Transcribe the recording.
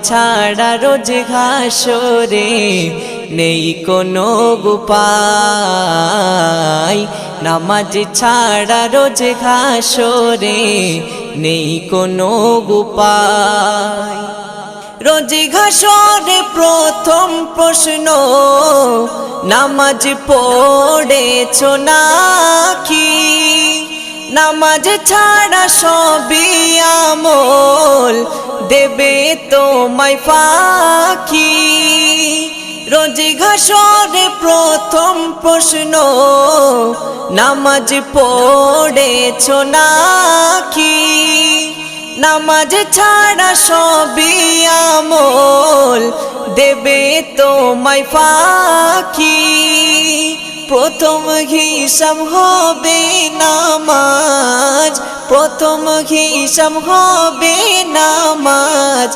ছাড়া রোজ ঘাসরে নেই কোনো উপায়, নামাজ ছাড়া রোজ ঘাসরে নেই কোনো উপায়। রোজ ঘাসরে প্রথম প্রশ্ন, নামাজ পড়েছো নাকি? নামাজ ছাড়া সবই আমল দেবে তোমায় ফাঁকি। রোজ ঘাসরে প্রথম প্রশ্ন, নামাজ পড়েছো নাকি? নামাজ ছাড়া সবই আমল দেবে তোমায় ফাঁকি। প্রথম হিসাব হবে নামাজ, প্রথম হিসাব হবে নামাজ।